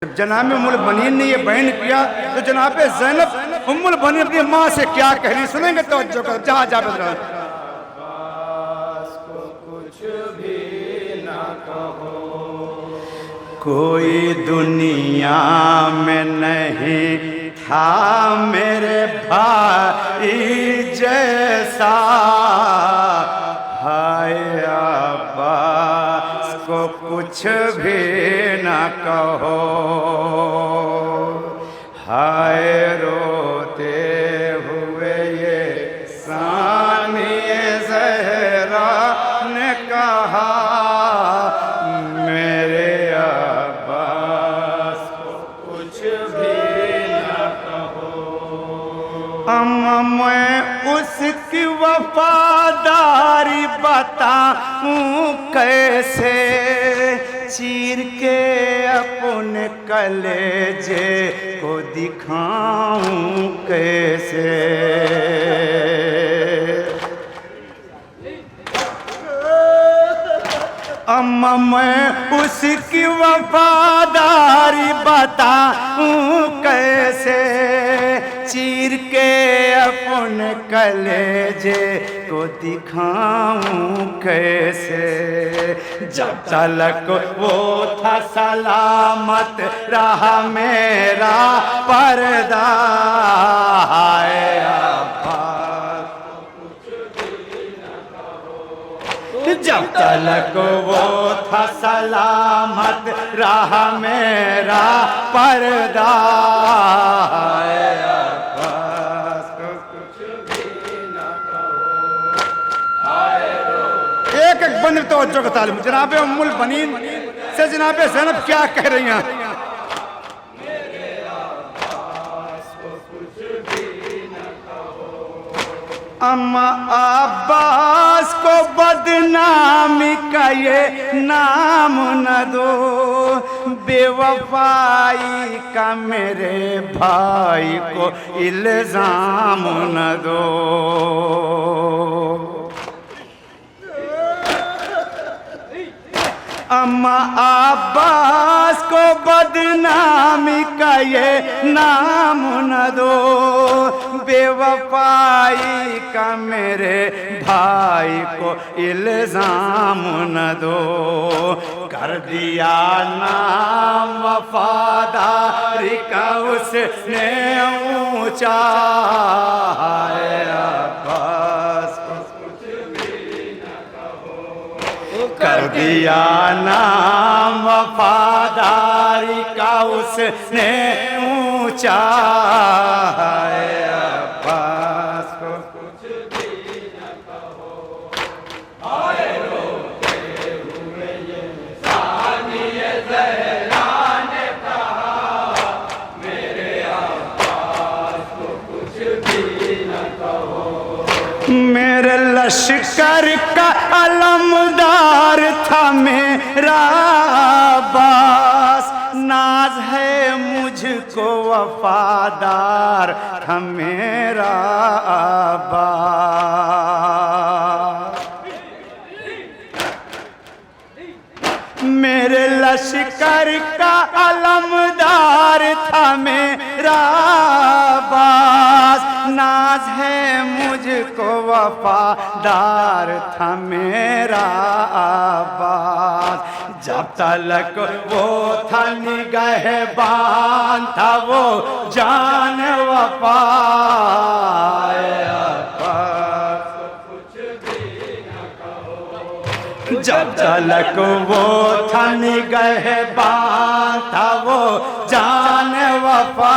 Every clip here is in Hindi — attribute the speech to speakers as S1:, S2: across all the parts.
S1: जनाब उम्मुल बनीन ने ये बयान किया तो जनाब ज़ैनब उम्मुल बनीन अपनी माँ से क्या कह रही सुनेंगे तो जहाँ जावेद रहा
S2: को कुछ भी ना कहो,
S1: कोई दुनिया में नहीं था मेरे भाई जैसा, हाय अब्बास को कुछ भी न कहो, हाय रोते हुए ये सानिए ज़हरा ने कहा, मेरे अब्बास को कुछ भी न कहो। अम्मा मैं उसकी वफादारी बताऊं कैसे, चीर के अपने कलेजे को दिखाऊं कैसे। अम्मा मैं उसकी वफादारी बताऊं कैसे, चीर के अपने कलेजे को दिखाऊं कैसे। जब तलक वो था सलामत रहा मेरा पर्दा, हाय अब्बास जब तलक वो था सलामत रहा मेरा पर्दा, हाय अब्बास को कुछ भी न कहो, हाय रो। एक एक बंद तवज्जो का तालिब जनाब उम्मुल बनीन से जनाब ज़ैनब क्या कह रही हैं। अम्मा अब्बास को बदनामी का ये नाम न दो, बेवफाई का मेरे भाई को इल्जाम न दो। अम्मा अब्बास को बदनामी का ये नाम न दो, बेवफाई का मेरे भाई को इल्जाम न दो। कर दिया नाम वफादारी का उसने ऊंचा, हाय अब्बास कर दिया नाम वफादारी का उसने ऊंचा, हाय अब्बास को कुछ भी न कहो, हाय रोते हुए ये सानिए ज़हरा ने कहा, मेरे अब्बास को कुछ भी न कहो। मेरे लश्कर का अलमदार था मेरा अब्बास, नाज है मुझको वफादार था मेरा अब्बास। मेरे लश्कर का अलमदार था मेरा अब्बास, नाज है मुझको वफादार था मेरा अब्बास। जब तलक वो था निगहबान था वो जान वफा, जब तलक वो था निगहबान था वो जान वफा।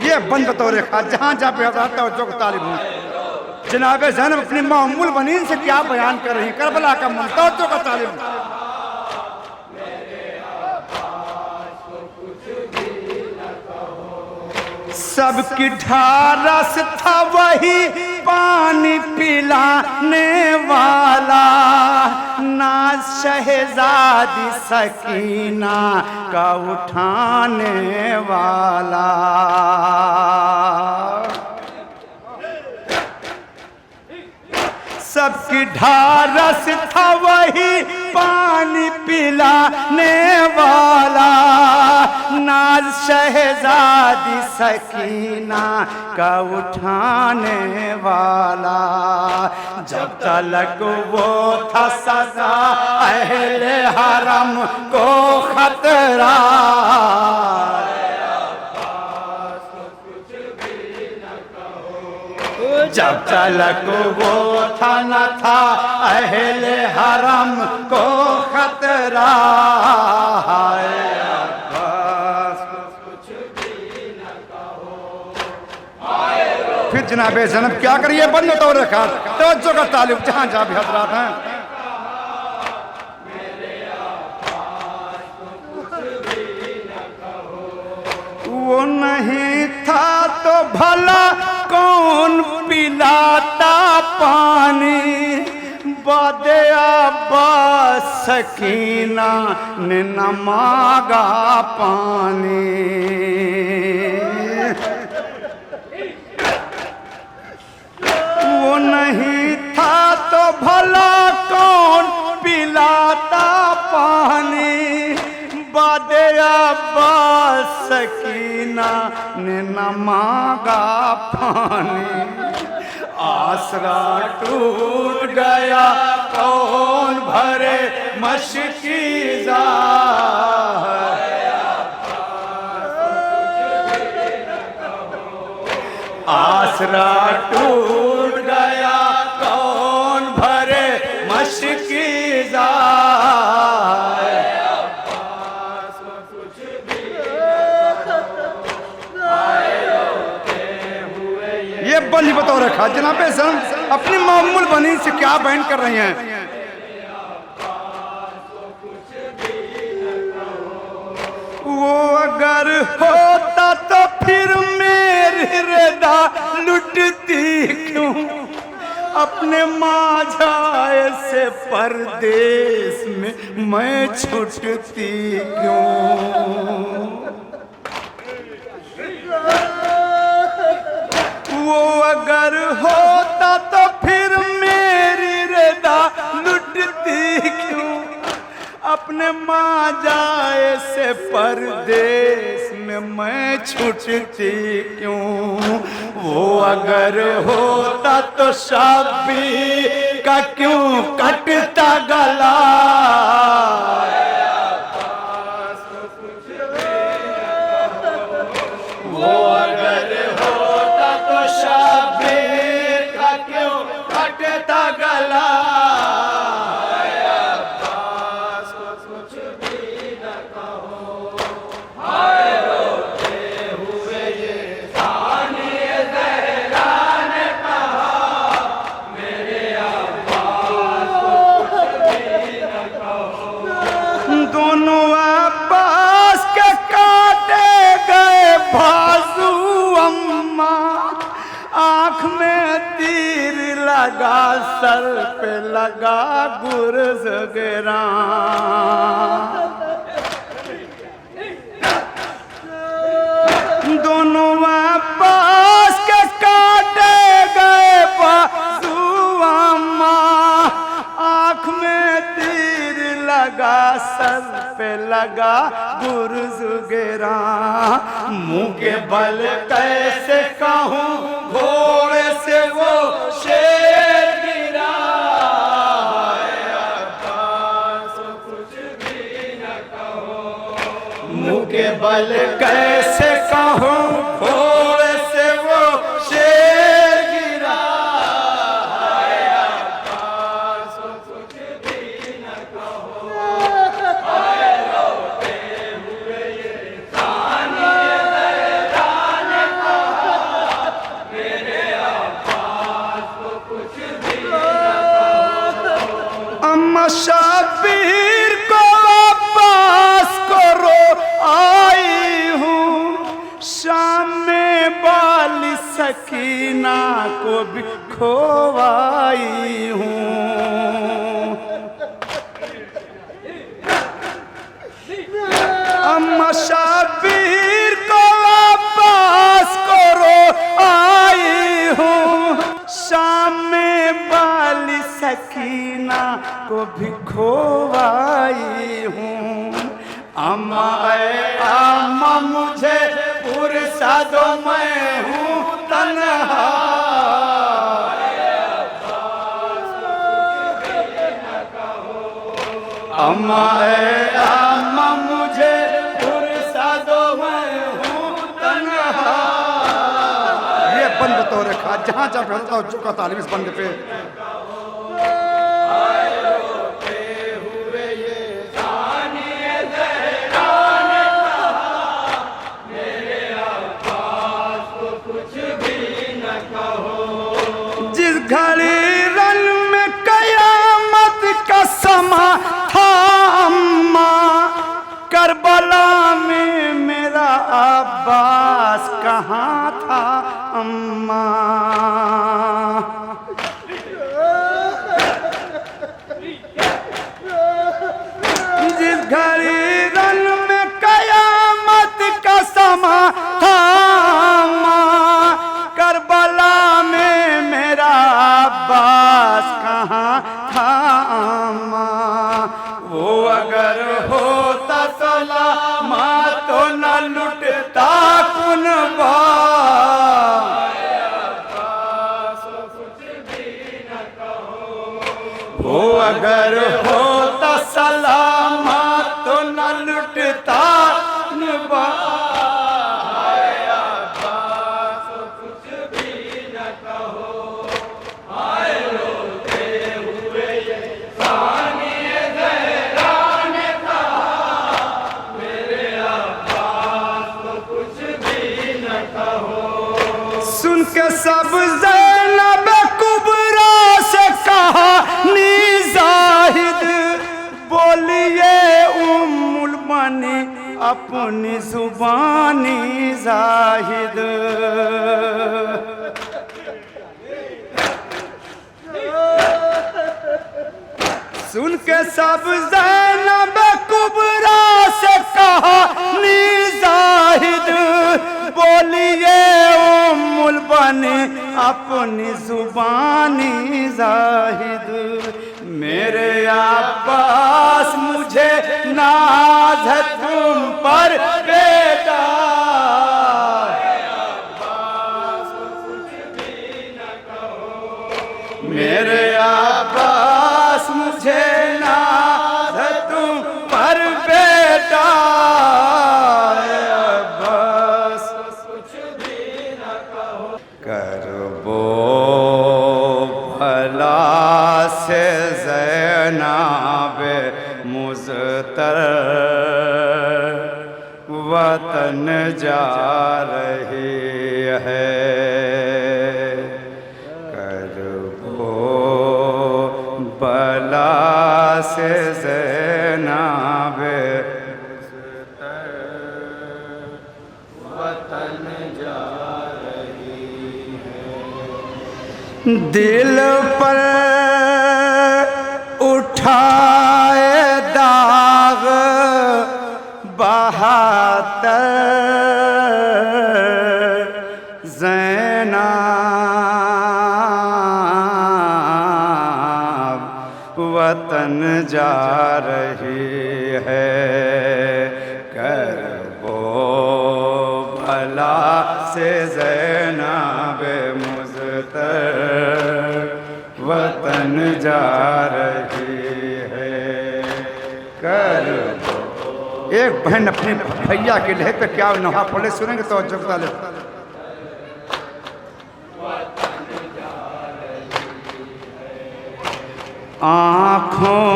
S1: ये बंद बतौर खास जहाँ जहाँ पे तवज्जो का तालिब हूँ। जनाब ज़ैनब अपनी माँ उम्मुल बनीन से क्या बयान कर रही हैं, करबला का मन तवज्जो का तालिब हूँ। सबकी ढारस था वही पानी पिलाने वाला, नाज शहजादी सकीना का उठाने वाला। सबकी ढारस था वही पानी पिलाने वाला, नाज शहजादी सकीना का उठाने वाला। जब तलक वो था सदा अहले हरम को खतरा, जब तलक वो था न था अहले हरम को खतरा। फिर जनाबे ज़ैनब क्या करिए, बंद तो रखा तवज्जो का तालिब जहां जहां भी हजरात हैं। वो नहीं था तो भला कौन पिलाता पानी, बादे अब्बास सकीना ने न मांगा पानी। वो नहीं था तो भला कौन पिलाता पानी, बादे अब्बास सकीना ने न मांगा पानी। आसरा टूट गया कौन भरे मशकीज़ा, आसरा टूट गया कौन भरे मशकीज़ा। ये बनी बतौर रखा जनाबे ज़ैनब अपनी मामूल बनी से क्या बयान कर रही हैं। वो अगर होता तो फिर मेरी रदा लुटती क्यों, अपने माझाए से परदेश में मैं छुटती क्यों। वो अगर होता तो फिर मेरी रदा लुटती क्यों, अपने माँ जाए से परदेश में मैं छुटती क्यों। वो अगर होता तो शाबी का क्यों कटता गला, वो अगर होता तो शाबी का क्यों कटता गला। दोनों अब्बास के काटे गए बाजू अम्मा, आँख में तीर लगा सर पे लगा गुर्ज गिरा। दोनों अब्बास के काटे गए बाजू अम्मा, आँख में तीर लगा सर पे लगा गुर्ज गिरा। मुँह के बल कैसे कहूँ घोड़े से वो शेर गिरा, कुछ भी न कहो। मुँह के बल कैसे कहूँ घोड़े से वो शेर गिरा, कुछ भी न कहो। अम्मा शबीर को वापस करो आई हूँ, शाम में बाली सकीना को भी खोवाई हूँ। अम्मा शबीर को वापस करो आई हूँ, शाम में बाली सकीना को भी खोवा अम्मा ऐ अम्मा मुझे पुरसा दो मैं हूँ तन्हा। अम्मा ऐ अम्मा मुझे पुरसा दो मैं हूँ तन्हा। ये बंद तो रखा जहाँ जहाँ फैलता हो चुका तालीम इस बंद पे। जिस घड़ी रन में कयामत का समा था अम्मा, करबला में मेरा अब्बास कहाँ था अम्मा। जिस घड़ी रन में कयामत का समा था अम्मा, करबला में मेरा अब्बास कहाँ था अम्मा। वो अगर होता सलामा तो न लुटता कुनबा। वो अगर होता सलामा तो न लुटता कुनबा। सुन के सब ज़ैनब कुबरा से कहा नी जाहिद, बोलिए उम्मुल मनी अपनी जुबानी जाहिद। सुन के सब ज़ैनब कुबरा से कहा नी जाहिद, बोलिए उम्मुल बनी अपनी जुबानी जाहिद। मेरे अब्बास मुझे नाज है तुम पर बेटा। मेरे अब्बास मुझे नाज है तुम पर बेटा। करबो भला से ज़ैनब मुज़तर वतन जा रही है। करबो भला से ज़ैनब वतन जा दिल पर उठाए दाग बहातर ज़ैनब वतन जा रही है। करबो भला से ज़ैनब वतन जा रही है। करबो एक बहन अपने भैया के लहर पे क्या नहा पड़े सुनेंगे तो जुगता ले। आँखों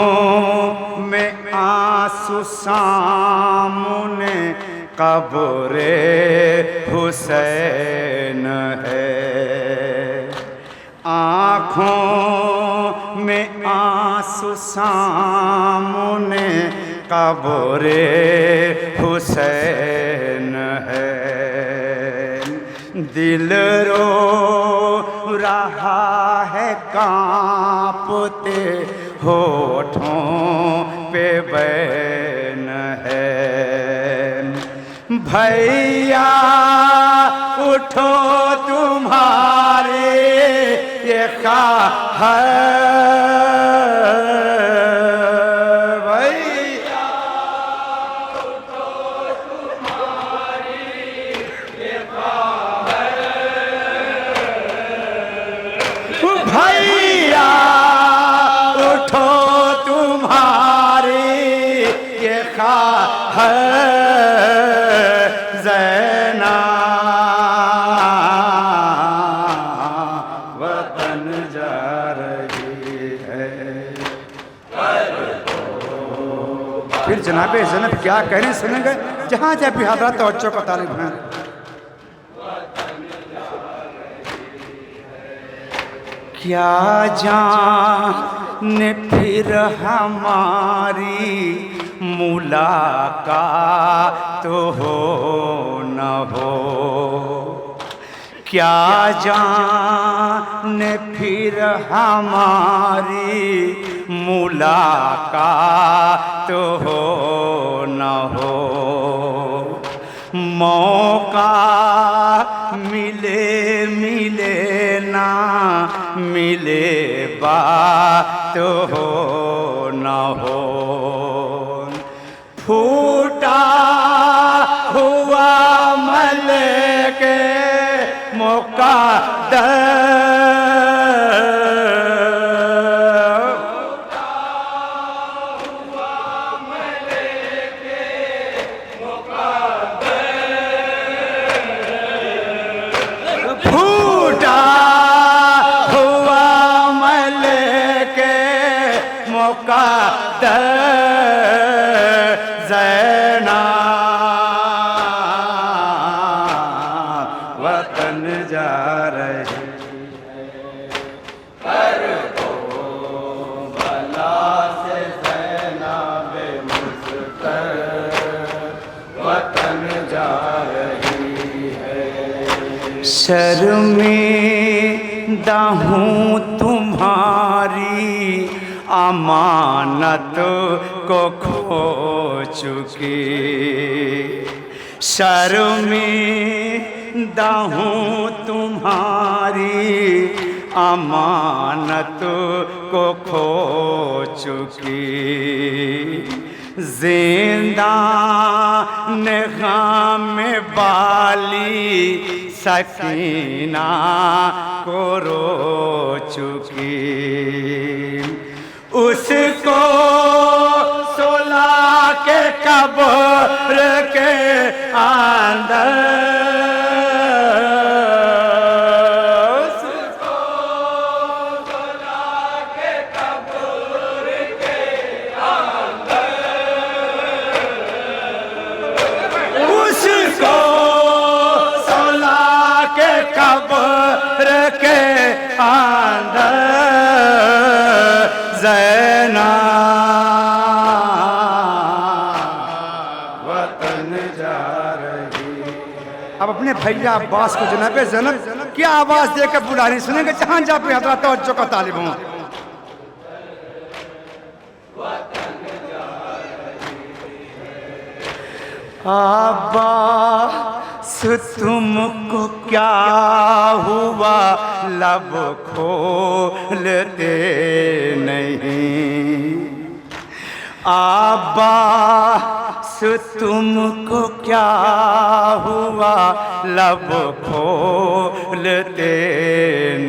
S1: में आंसू सामने कब्रे हुसैन है। आँखों में आंसू सामने कब्रे हुसैन है। दिल रो रहा है कांपते होठों पे बैन है। भैया उठो तुम्हारे ये ख़ाहर भैया देखा है ज़ैना वतन जा रही है। फिर जनाबे ज़ैनब क्या कह रही सुनेंगे, जहाँ जहाँ भी हज़रत तवज्जो का तालिब हैं। क्या जाने फिर हमारी मुलाकात तो हो न हो, क्या जाने फिर हमारी मुलाकात तो हो न हो। मौका मिले मिले ना मिले बात हो न हो। फूटा हुआ मल के ज़ैना वतन जा रही
S2: कर दो भला से ज़ैना बेमुस्तर वतन जा रही है।
S1: शर्मिंदा हूँ तुम्हारी अमानत को खो चुकी, शर्मिंदा हूँ तुम्हारी अमानत को खो चुकी। जिंदा नेग़ाम में बाली सकीना को रो चुकी। उसको सुला के कब्र के अंदर,
S2: उसको सुला के कब्र के अंदर,
S1: उसको सुला के कब्र के अंदर ज़ैना वतन जा रही। अब अपने भैया अब्बास को जनाबे ज़ैनब क्या आवाज़ देकर बुला रही सुनेंगे, जहाँ जहाँ पे हज़रत तवज्जो का तालिब हूँ। अब्बास तुमको क्या हुआ, लब खोलते नहीं। अब्बास तुमको क्या हुआ, लब खोलते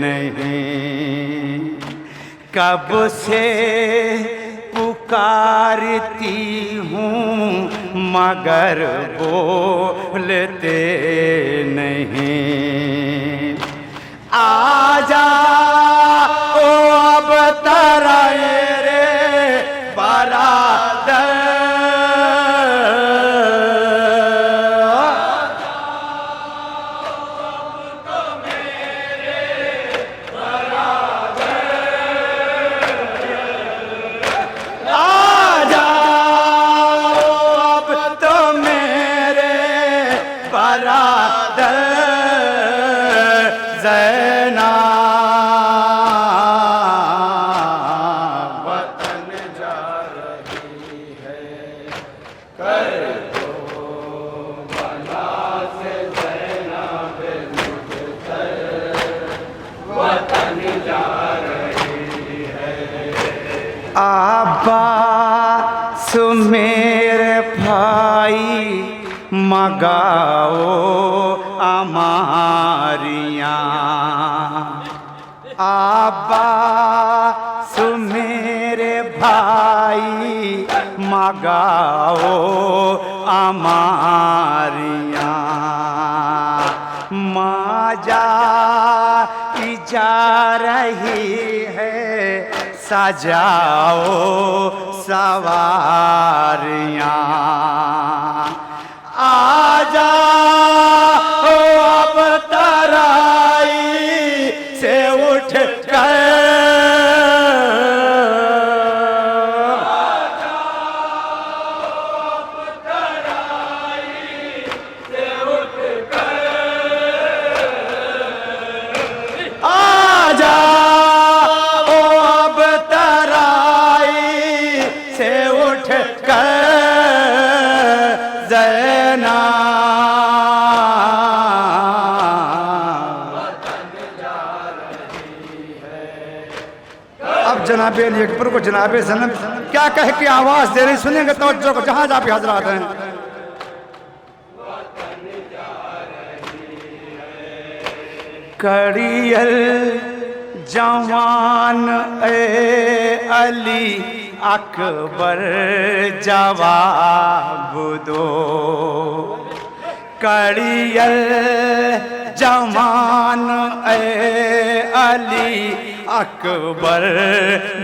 S1: नहीं। कब से पुकारती हूँ मगर बोलते नहीं। आजा ओ अब तराए रे बरादर, ज़ैना
S2: वतन जा रही है। कर दो भला से ज़ैना बेमुस्तर वतन जा रही है।
S1: अब्बास मेरे भाई मगाओ अमारियाँ। अब्बास मेरे भाई मगाओ अमारियाँ माँ जा रही है सजाओ सवारियाँ आजा ओ अब तराई से उठ कर जनाबे अकबर को जनाबे ज़ैनब क्या कह के आवाज दे रही सुनेंगे तवज्जो को जहां जहां पे हजरात हैं। कड़ियल जवान ए अली अकबर जवाब दो कड़ियल जवान ए अली अकबर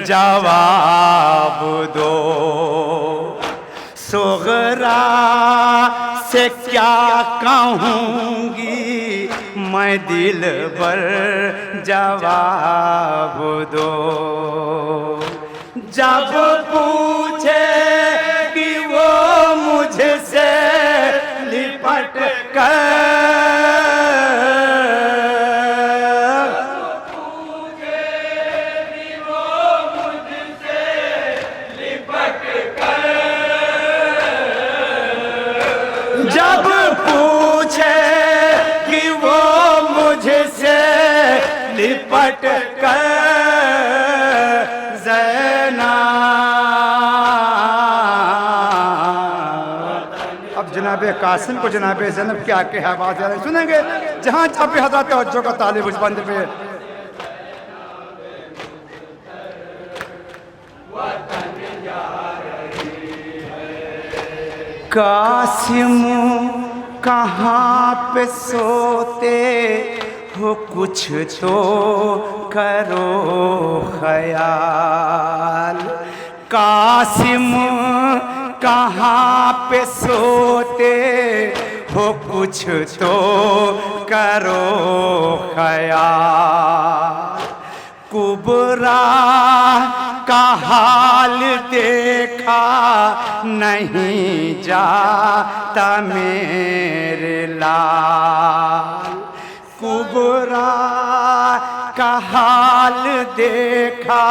S1: जवाब दो सुगरा से क्या कहूँगी मैं दिल पर जवाब दो जब पूछे कि वो मुझसे लिपट कर लिपट कर ज़ैनब अब जनाबे कासिम को जनाबे ज़ैनब क्या के आवाज़ आ रही सुनेंगे जहाँ जहाँ पे हज़रत तवज्जो का तालिब उस बंद पे कासिम कहाँ पे सोते हो कुछ तो करो ख्याल कासिम कहाँ पे सोते हो कुछ तो करो ख्याल कुबरा का हाल देखा नहीं जाता मेरे लाल कुबरा का हाल देखा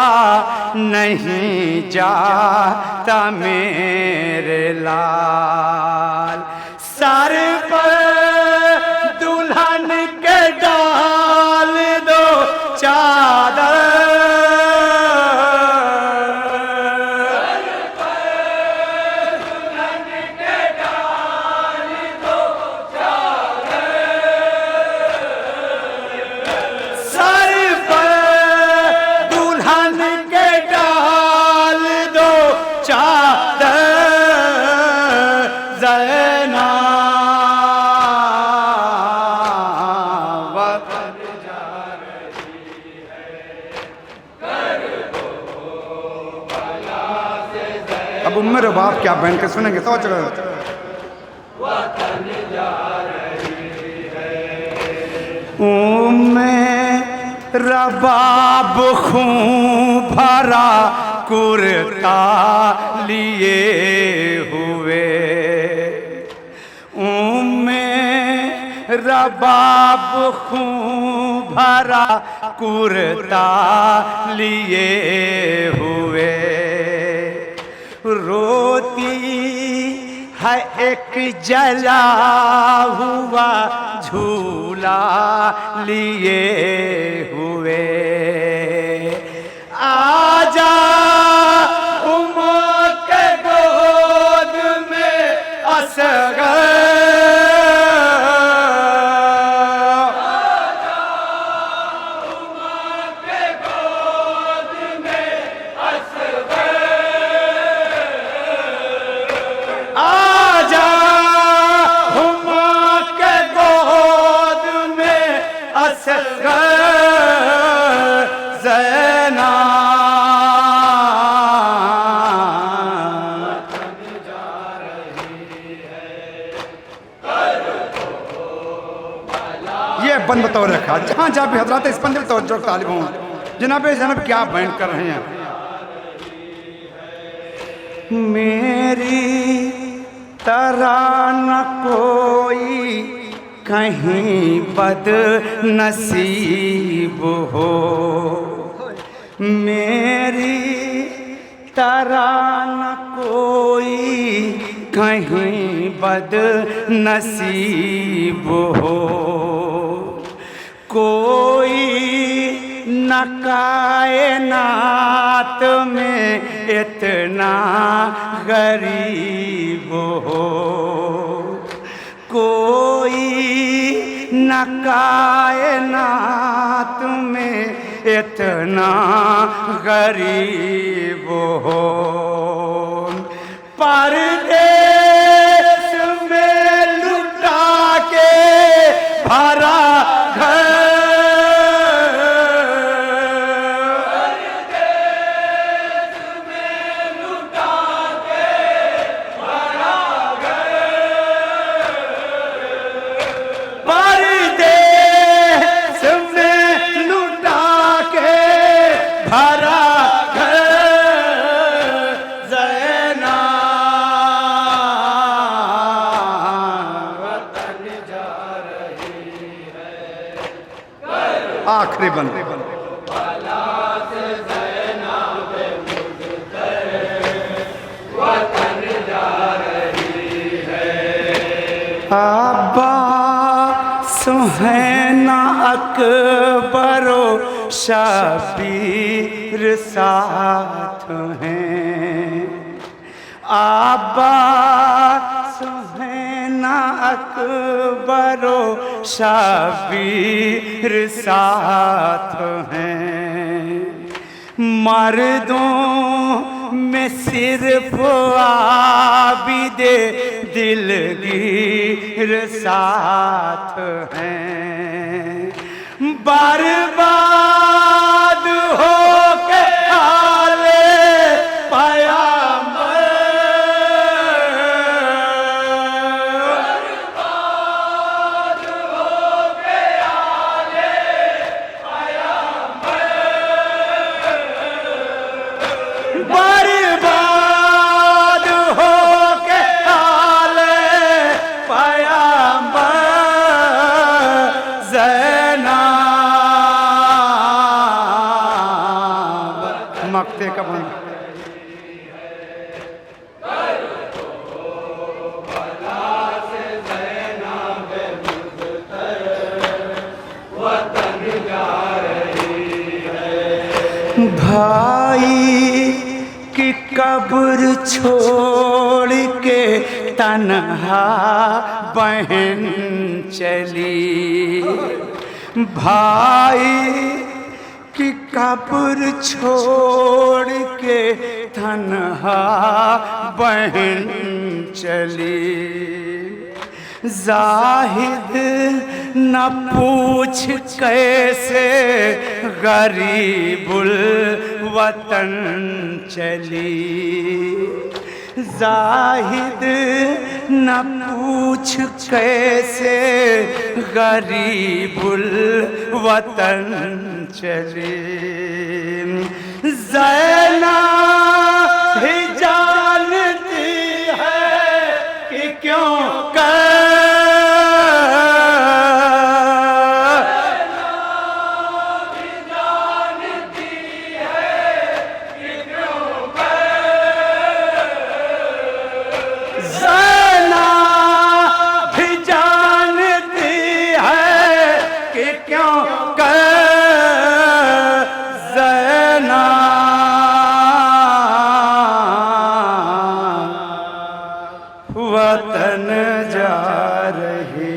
S1: नहीं जाता मेरे लाल सर पर दुल्हन के डाल दो चादर अब उम्र बाप क्या बहन के सुनेंगे तो चलो रबाब खूं भरा कुर्ता लिए हुए रबाब खूं भरा कुर्ता लिए हुए रोती है एक जला हुआ झूला लिए हुए आजा उम्र के गोद में असगर से ज़ैना ये बंद बतौर रखा। जहाँ जहाँ भी हजरात इस बंद तवज्जो तालिब हूँ। जनाब जनाब क्या बयान कर रहे हैं। मेरी तरह न कोई कहीं बद नसीब हो, मेरी तरह न कोई कहीं बद नसीब हो, कोई न कायनात में इतना गरीब हो, कोई न कायनात में इतना गरीब हो। परदेस में लुटा के भरा घर, आखिरी बंद अब्बा सुहैना अकबरो शबीर साथ हैं, अब्बा सुहैना अकबरो शबीर साथ हैं। मर्दों में सिर्फ आबिदे दिलगीर साथ हैं। बर्बाद हो के आले पाया मक्ते का बंद भाई की कब्र छोड़ के तन्हा बहन चली, भाई की कब्र छोड़ के तन्हा बहन चली। जाहिद न पूछ कैसे गरीबुल वतन चली, जाहिद न पूछ कैसे गरीबुल वतन चली। ज़ैना भी जानती है कि क्यों वतन जा रही